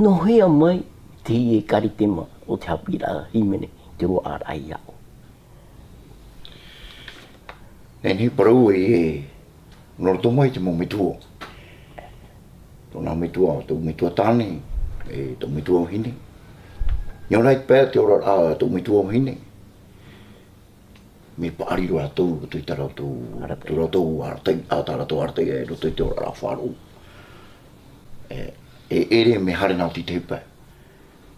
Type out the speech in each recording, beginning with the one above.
No hea mai te e karitema o te hapira himene te roa arata'i au. Neni parau e norto mai te mo mitua. Tōna mitua, tō mitua tāne, e tō mitua o hine. Iau nai pēr te ora a tō mitua o hine. Me paari roa tōu, tō i tara tōu arata'i, a tara tō arata'i e roto i te ora a whāro. E ere me hare nā ti te pē.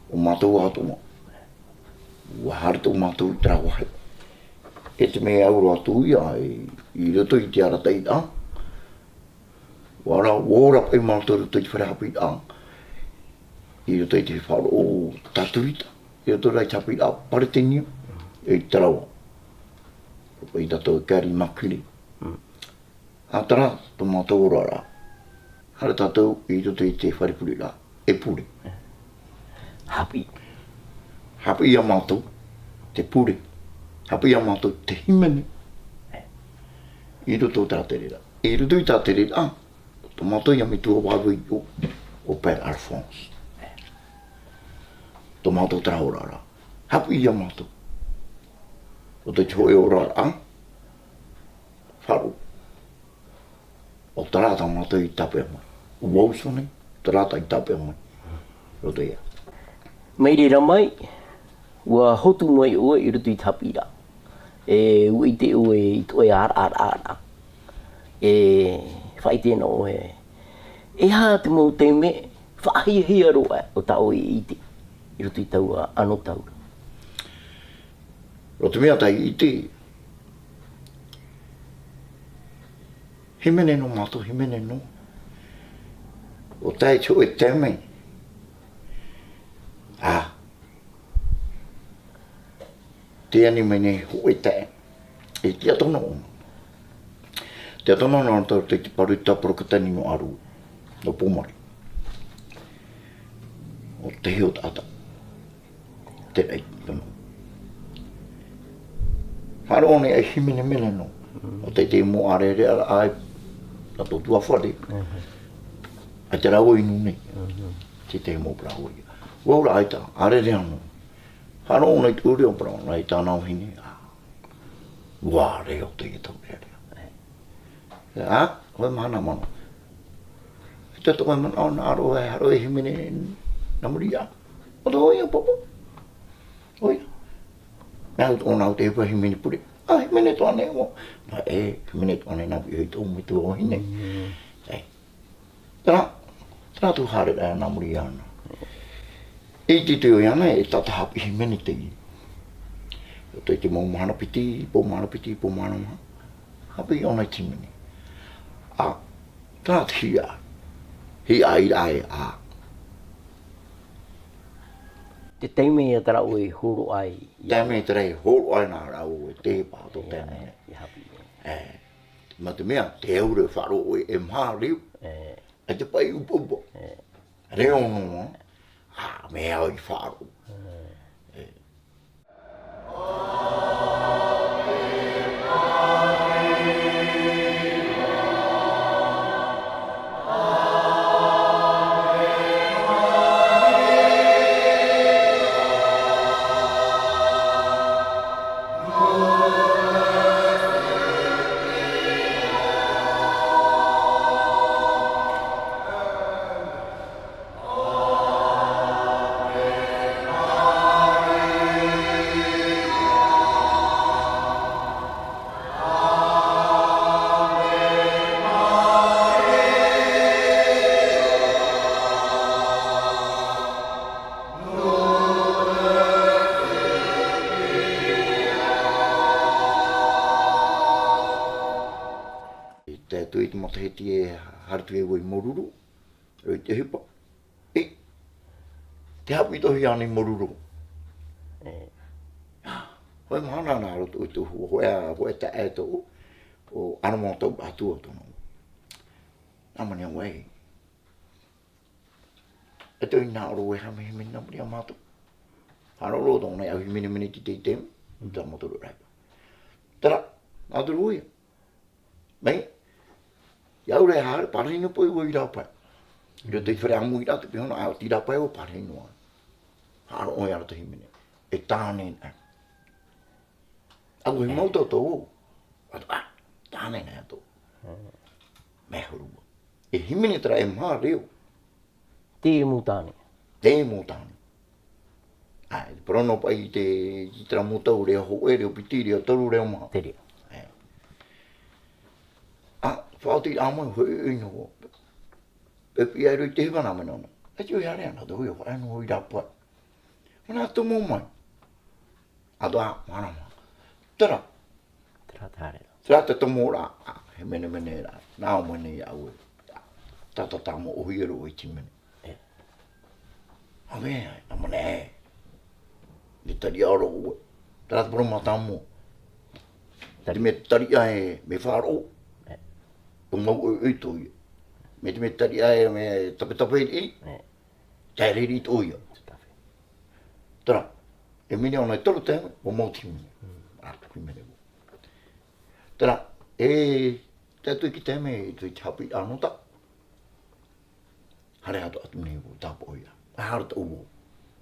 O mātou ātoma. Ua hare tō mātou i tara wahe. E te me auro atu ia i roto i te arata'i a. Wara ora pai mātou roto i te wharehapi a. I roto i te wharo o tatuita. I roto rai tapi a paretenio. E tarawa. I tato kari makuri. A tara tō mātou ora rā. Hara tātou i roto i te wharepuri rā, e pure. Hapi. Hapi ia mātou, te pure. Hapi ia mātou, te himene. I roto tā tere rā. I roto i tā tere rā, tō mātou ia me tua wāwai o Père Alphonse. Tō mātou tā ora rā. Hapi ia mātou. O te tō e ora rā, wharo. O tarata mātou i tape mai. O wausone, tarata i tape mai. Roto ia. Mai reira mai, ua hotu mai ua i roto i tapira. E ua i te ua i toi ara. E whai tēnā o e. E hā te mou te me, whaahia roa o tau i ite. I roto i taua ano taura. Roto mea tai ite. Himene no mātou, himene no. O tai tō e tēmei. Te ani mene ho e tae. E tia tono o. Tia tono no tau te paru i taporokatani no aru. No pomari. O te heo taata. Te rei tono. Haro one ai himene mene no. O te te mo are re ara ai. Na tō tua whare. A te rau inu nei. Te te mo brau ia. Waura ai ta, are re anu. Haro nei te uri o brau, nei tāna o hine. Wā re o te i tau rea rea. Koe mana mano. E te toa mana o nā aro e haro e himene na muri a. O te hoi a popo. Hoi a. Nā o nā o te hepa himene pure. Himene toa ne o. Nā himene toa ne nā i tō mi tō o hine. Tērā tū hare rea nā muri ana. E te teo iana e tata hapi himene te i. O te mau mahana piti, po mahana maha. Hapi i ona i timene. Tērā te hi ai. Hi ai ai a. Te teime e tara o e horo ai. Teime e tara e horo ai nā rau e te pāto teime. I hapi. Ma te mea, te eure wharo o e maha reo. E te pai upo. Reo no. Mea o i wharo. hartu e wai moruru. Roi te hipa. Te hapi tohi ane moruru. Hoi mahana nā roto i tuhu. Hoi ta e tō. O anamā tau atua tono. Namani au ei. E tō i nā oro e hame himene namani a mātou. Hana oro tōna au himene ki te tēmu. Nta motoru raipa. Tara, nā turu uia. Mei, iau rei hare parahino po i ua i rāpai. I roto i whare amu i rātu pihona, au ti rāpai o parahino ai. Haro oi ara te himene. E tāne nai. Au i mauta tō o. Tāne nai ato. Me horua. E himene tara e mā reo. Te mu tāne. Te mō tāne. Ai, prono pa i te tara mō tau reo ho e reo piti reo taru reo maha. Te reo. Whaoti amai hoi ino o. E pia roi te hewa nāme nana. E tio hea rea nā te hui o whaenu hoi rāpai. Mana atu mō mai. Ato mana mā. Tara. Tara tāre. Tara te tomo rā. He mene rā. Nā o mene i au e. Tata tāmo ohi ero o i ti mene. Awe ai. Amane e. Ni tari aro ue. Tara te poro mā tāmo. Tari me tari ai me whāro. O mau oi tōia. Me te me tari ai me tape i. Tai riri tōia. Tara, e mene ona e toro tēme, o mau ti mene. Ātu ki mene o. Tara, tētui ki tēme e tui te hapi anota. Hare ato atu mene o tāpa oia. Hare ta uo.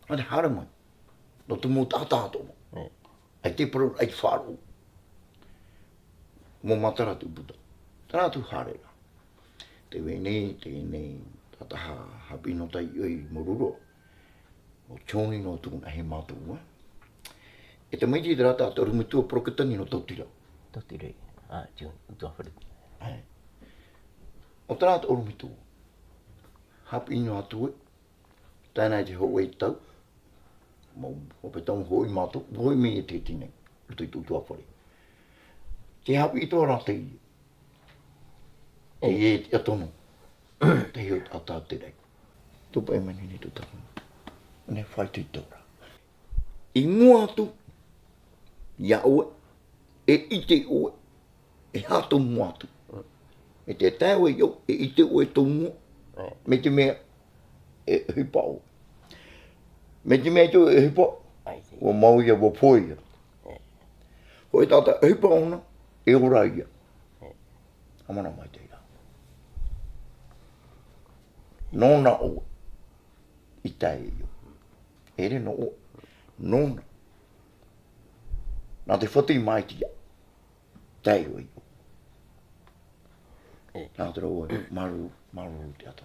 Hare hare mai. No tu mō taata ato mo. Ai te paru, ai whāro. Mō matara tu puta. Tara tu hare la. Te wene, tata hapi no tai oi moruro. O choni no tūna he mātou. E te maiti te rata ato rumitua prokatani no tautira. Tautira. Tioni, utua whare. O tara ato rumitua. Hapi ino atu e. Tēnei te ho e tau. O pe tau hoi mātou. Hoi me e te tine. Uto i tūtua whare. Te hapi ito rata i. E atono. Te hiot ata te rei. Tupa e mani ni tu tamu. Ne whai te tora. I mua atu. Ia oe. E ite oe. E hato mua atu. Me te tau e yo. E ite oe tō mua. Me te mea. E hipa o. Me te mea tō e hipa. O mau ia wa poia. Hoi tata e hipa ona. E ora ia. Amana mai te ira. Nona o. I tai e yo. Ere no o. Nona. Nā te whati mai tia. Tai o i o. Nā te rau e maru te ato.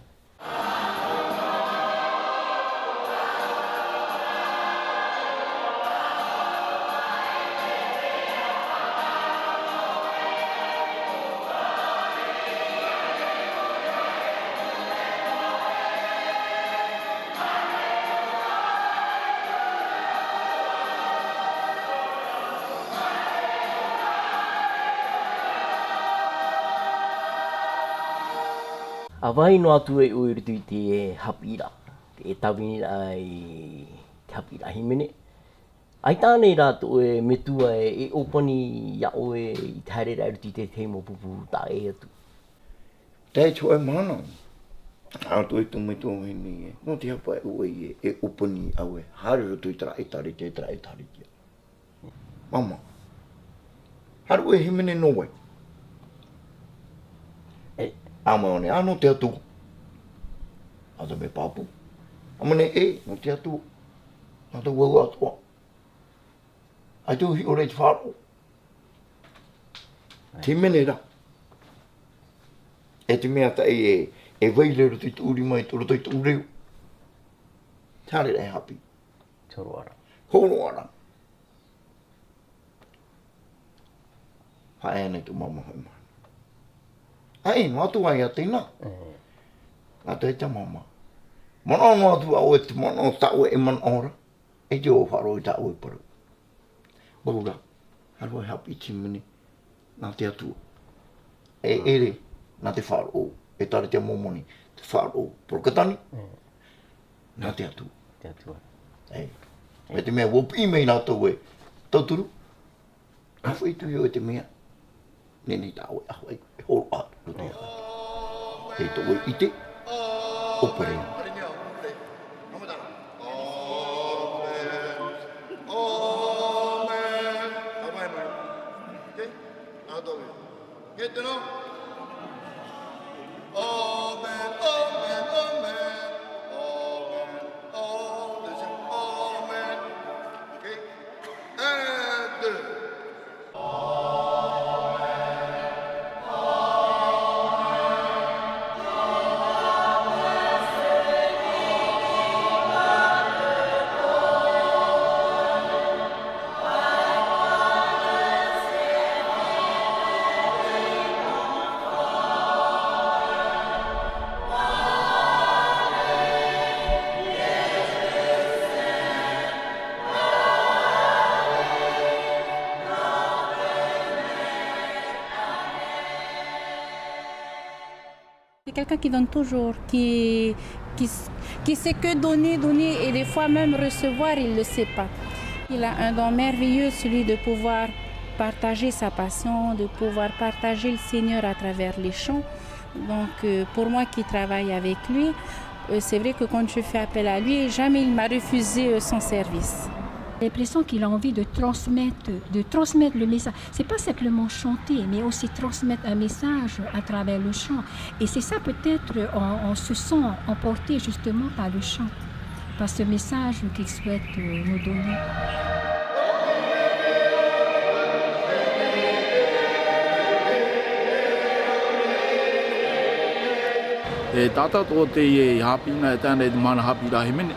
A vai no atu e ui rutu i te hapira. Te tawini ai te hapira himene. Ai tāne rātou e metua e opani ia oe i te haere rai rutu i te teimo pupu tā e atu. Te tō e mana. Ātu e tō mai tō hene e. No te hapa e ue e opani au e. Hare rutu i tara e tari kia. Mama. Haru e himene no wai. Āma one, no te atu. Ata me pāpu. Amane no te atu. Ata wau atua. Ai tu hi ore te whāro. Te mene ra. E te mea ta e waile roto i te uri mai, roto i te ureu. Tāre rei hapi. Toro ara. Horo ara. Hae anei tu mama hoi mai. Ai, no atu ai a tēnā. Nā te te mama. Mana no atu au e te mana o tau e man ora. E te o wharo i tau e paru. Waura, harua hapi ti mene. Nā te atu. E ere, nā te wharo. e tare te momoni, te whaaro, porokatani, nā te atu. Te atua. Ei. Me te mea, wopi mei nā tau e, tauturu, awhi tu yo e te mea, neni tāo e ahoi, e horo atu, no te atu. Hei tau e ite, operei. Get to know? Amen, amen, amen. Amen, amen. Okay? And C'est quelqu'un qui donne toujours, qui sait que donner, et des fois même recevoir, il ne le sait pas. Il a un don merveilleux, celui de pouvoir partager sa passion, de pouvoir partager le Seigneur à travers les chants. Donc pour moi qui travaille avec lui, c'est vrai que quand je fais appel à lui, jamais il m'a refusé son service. J'ai l'impression qu'il a envie de transmettre le message. C'est pas simplement chanter, mais aussi transmettre un message à travers le chant. Et c'est ça peut-être, on se sent emporté justement par le chant, par ce message qu'il souhaite nous donner. E taata tō te e hapina e tēnei te mana hapira himene.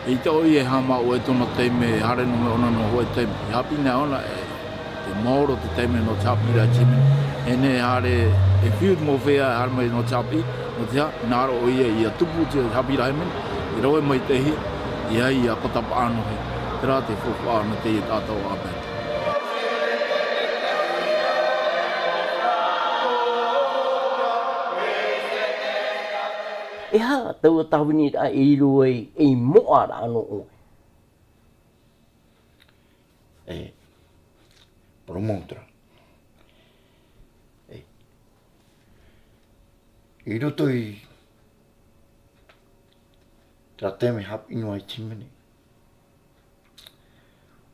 I te oi e hama o e tono teime hare no me ona no hoe teime. I hapina ona e maoro te teime no te hapira chimene. E ne hare e fiut mo whea hare mai no te hapi. No te ha, nāro oi e i a tupu te hapira himene. I roe mai te hi, i ai a kotapa ano he. Te rā te whuwhu ana te i tāta o Abel. E ha, tau a tawini a e iro e moara ano o. E, promontra. E, i roto i tra teme hap ino ai timene.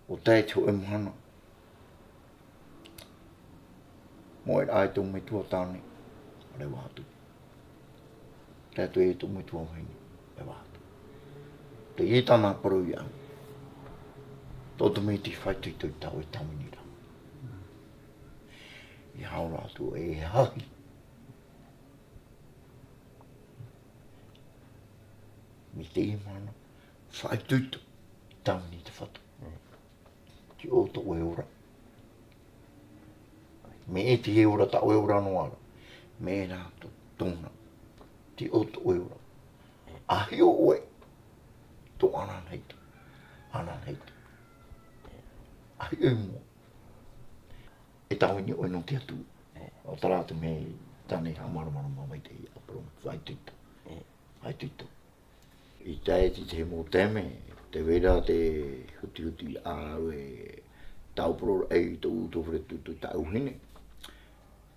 O tai tō e mohana. Mo e ai tō me tua tāne, o rewa hatu. Te tu e tu mai tua hini, e wātu. Te i tāna paru i au. Tōtu me ti whai tui tui tau e taminira. I haura atu e hai. Mi te i mana, whai tui tu, tamini te whatu. Ki o tō e ora. Me e te e ora ta o e ora noara. Me e rā tōna. Ti o to euro. Ahi o oe. To anan heitu. Anan heitu. Ahi o mo. E tawini o no te atu. O tarata me tane hamaramara mai te apro. Vai tuito. Vai tuito. I tae te mo teme. Te vera te huti a e tau pro e to to fretu to tau hine.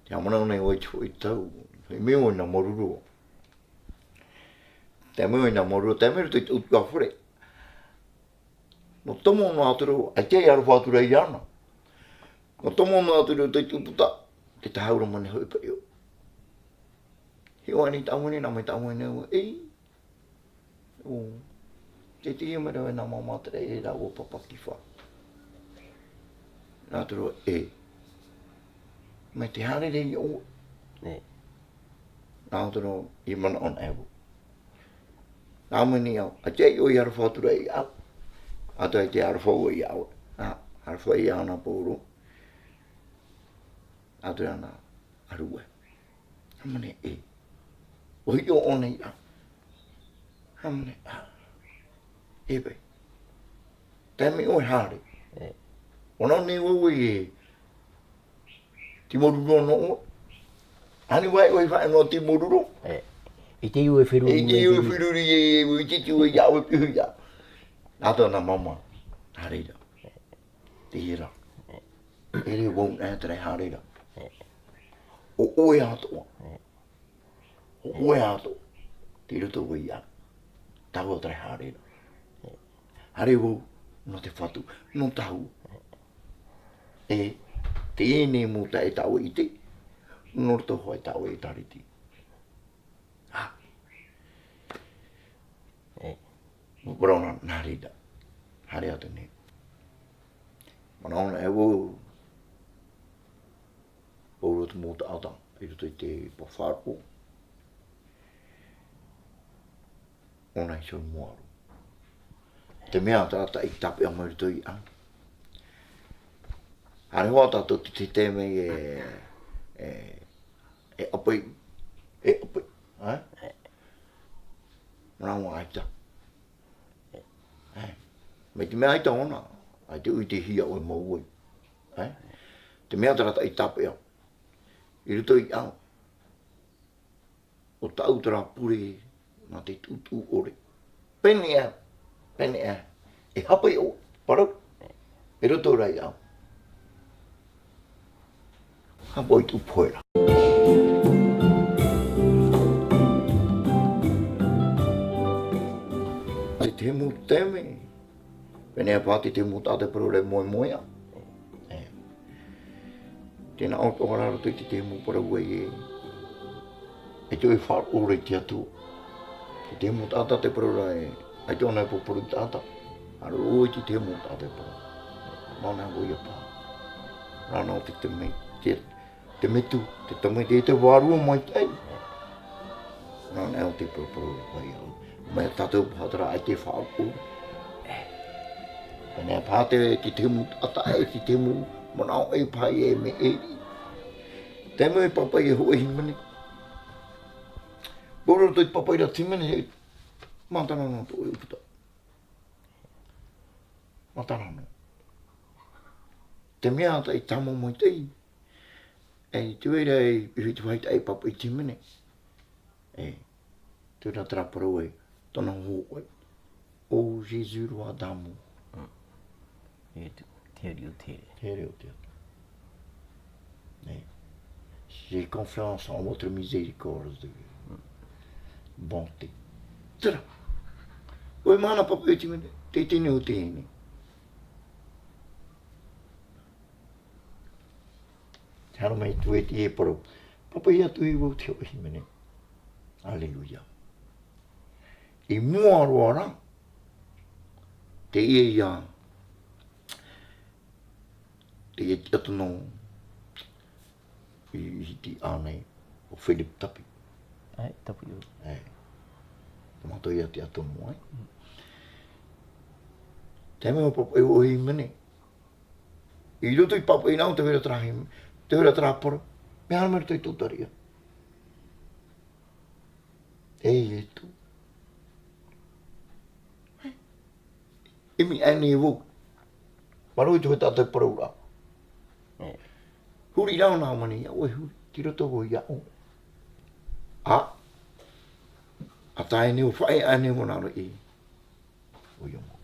Te amana nei o i tau. E me o na moruru. Te mui na moru, te mui te utu awhore. No tomo no aturu, a te aru whātura i ana. No tomo no aturu te tuputa, te tahaura mani hoi pa eo. Hiwa ni taumene, na mai taumene ua, ei. O, te te ima rewe na mamatara e rā ua papaki wha. Nā turu, e. Me te hane rei o. Nā turu, i mana on Abel. Nā mani au, a te o i ara whātura i au. A toi te ara whau i au. Ara whau i au nā pōro. A toi ana arua. Nā mani e. O hi o one i au. Nā mani e bai. Tēmi o i hāre. O nā ne o i e. Ti moru no o. Hani wai fa no ti mururu. I te ue whiru. E te ue whiruri e ui te ue ia ue pihu ia. Nātua na mama. Hareira. Te hira. Ere wong e tere hareira. O oe atoa. O oe atoa. Te ruto ue ia. Tau tere hareira. Hare wou. No te whatu. No tau. E. Te ene mo ta e tau i te. No to hoi tau e tariti. Brona narida. Hari atu ni. Manona e wo. O tu mo ta ata. I tu te po farpo. Ona i son moaru. Te mea ta i tape o mai tu i an. Hari hoa ta tu te teme e apai. E apai. Hai? Mana aita. Me te mea aita ona. Ai te ui te hia o e mauai. Te mea tarata i tape au. I ruto i au. O tau tara pure na te tutu ore. Pene e. Pene e. E hapa i o. Parau. E ruto rai au. Hapa i tu poera. Ai te mu teme. Pene a pāti te mu tāte parore moe moea. Tēnā o tō hararo tui te mu parau e. E tui whār ore te atu. Te mu tāta te parora e. Ai tōna e poporu tāta. Aro oi te mu tāte parau. Mana oi a pā. Rana o te me. Te metu. Te tame te wārua mai tei. Rana o te poporu vai au. Mai tātou pātara ai te whār ore. Pene pāte ki te mu ata e ki te mu manao e pai e me e ri. Te me papa e ho e himene. Boro toi papa i ra timene e matana no to e uputa. Matana no. Te mea ata i tamo mo i tei. E tu e rei i tu haita e papa i timene. E tu ra traparo e tona ho e. O Jesu roa damu. J'ai confiance en votre miséricorde, bonté. Tira. Oi mana papa e timene, te tine o tene. Haro mai tu e te e paro. Papa ia tu i wo te o himene. Alleluia. I mua roara. Te ia. Te e atu no i ti anei o Philip Tapi. Ai, tapu i o. Te mato ia te atu mo ai. Te mea papa e o himene. I roto i papa i nao te vera tra himene. Te vera tra poro. Me hana mera te tutaria. E tu. E mi ane i wo. Maro i tu he tātai paraura. Huri rao nā mani, oi huri, ki roto o ia o. A tae neo, whae a neo naro i. O ia mo.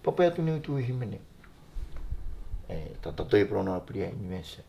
Papa atu neo tu i himene. Tata toi prona apria i mese.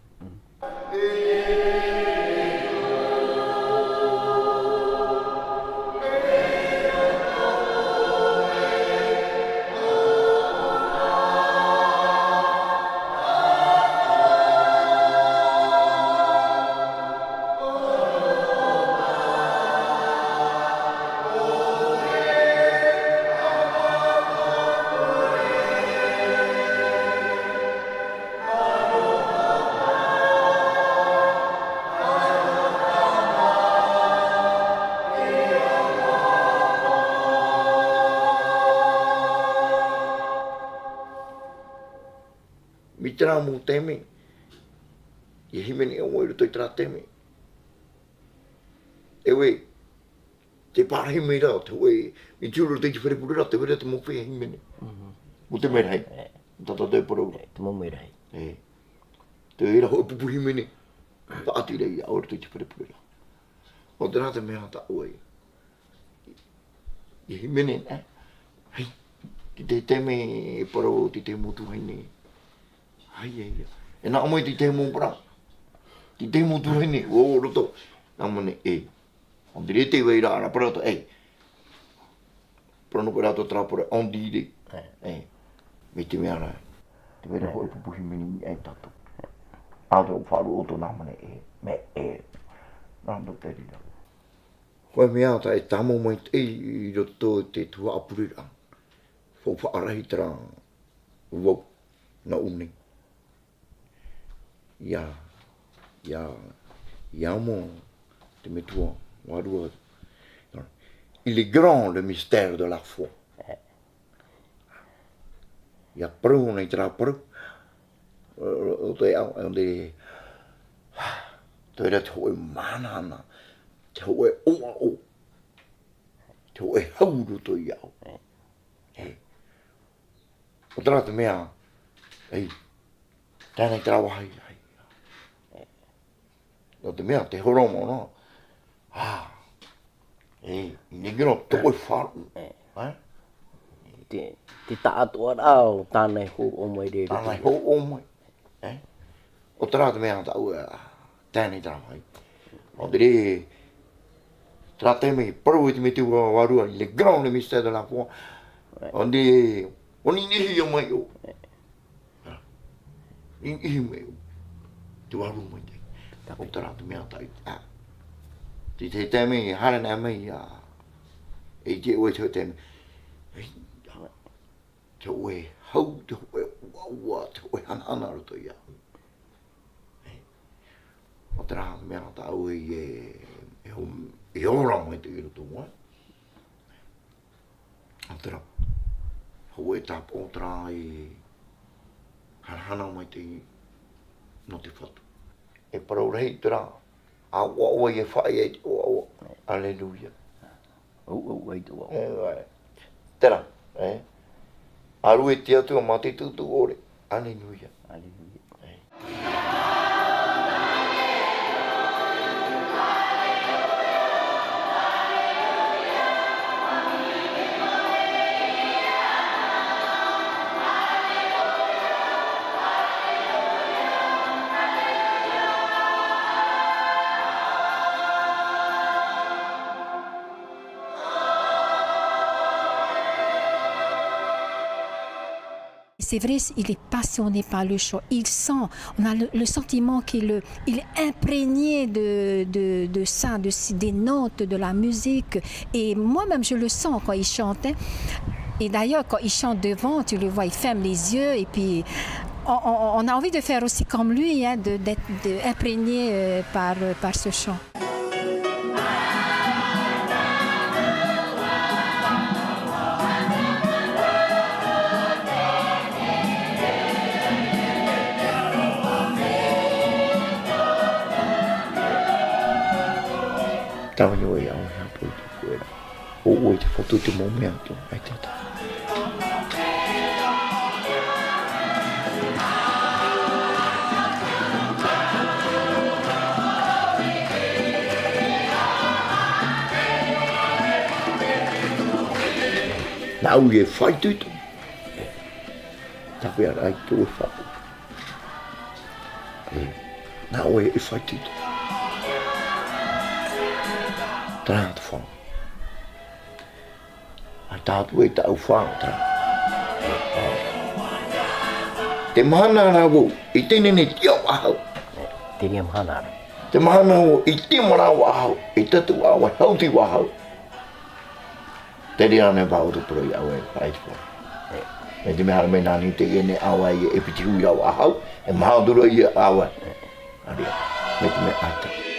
Tera mo teme. I himene o moeru toi tera teme. Ewe, te pārhi mei rao, te oe, i tiuru te ki wherepuru rao, te wera te mo whea himene. Mo te mei rei. Tata te porau. Te mo mei rei. Te era ho pupu himene. Pa ati rei a ora te pere pere. O te rata mea ta oi. I himene hei. Ti te teme paro ti te mutu haine. Hai ai. E na mo ti te mo pra. Ti te mutu haine o roto. Na mone On dirait te veira na prato Prono perato trapore on dire. Mi te mea rai. Te vera ho pupu himene tato. Ato faru oto na mane me Nando te rira. Koe mea ta tamo mai I roto te tua apurira. Fo whaarahi tera wau na uni. Ia mo te me tua warua. Il est grand le mystère de la foi. Ia pru nei tra pru. O te au onde te ra toi manana. Te hoe o. Te hoe hauru to iau. O trata mea. Tēnei trawahi. O te mea te horomo no. Ningino te hoe wharu. Te taata au tānei ho o mai re. Tānei ho o mai. O trata mea ta ua tēnei trawahi. O te re trata me paru te me te warua. Le grand le mystère de la foi. O te Oni nihi o mai o. Nihi mai o. Te waru mai te. O tara te mea tai. Te te teme hara nā mai e te oe te teme. Te oe hau, te oe waua, te oe hanahana roto ia. O tara te mea tau e ora mai te roto mai. O tara. Hoe tap o tra harhana mai te no te whatu. E parau rei tra a waua e whae e te oa. Alleluia. Ei te wau. Tera. Aru e te atua ma te tutu ore. Alleluia. C'est vrai, il est passionné par le chant. Il sent, on a le sentiment qu'il est imprégné de ça, des notes, de la musique. Et moi-même, je le sens quand il chantait. Et d'ailleurs, quand il chante devant, tu le vois, il ferme les yeux. Et puis, on a envie de faire aussi comme lui, hein, d'être imprégné par ce chant. Tau ni oi au hea pui te kuera. O oi te whatu te mō mea tu. Ai tata. Nā ui e whai tuitu. Tapu ara ai tu e whapu. Nā ui e whai tuitu. Tara te whao. A tātu e tau whao tara. Te mahana rāwo I tēnene tia wahau. Tēnea mahana ara. Te mahana o I te mara wahau. I tatu awa hauti wahau. Te rea ne whao te pura I awa e whaiti whao. Me te mehara me nani te ene awa I e piti hui awa hau. E mahadura I awa. Aria. Me te me ata.